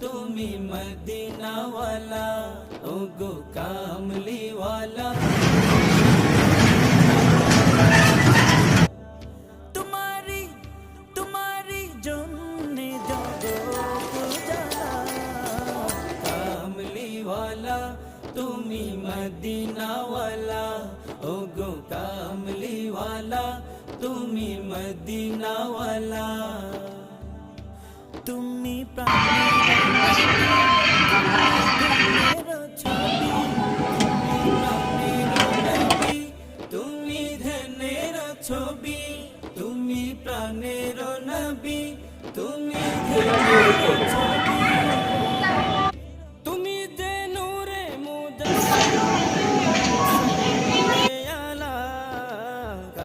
তুমি মদিনাওয়ালা ও গো কামলিওয়ালা তোমারি তোমারি জন্যে জগৎ জানা কামলিওয়ালা তুমি মদিনাওয়ালা ও গো কামলিওয়ালা তুমি মদিনাওয়ালা তুমি তুমি ধ্যানের ছবি তুমি প্রাণের নবী তুমি ধ্যানের ছবি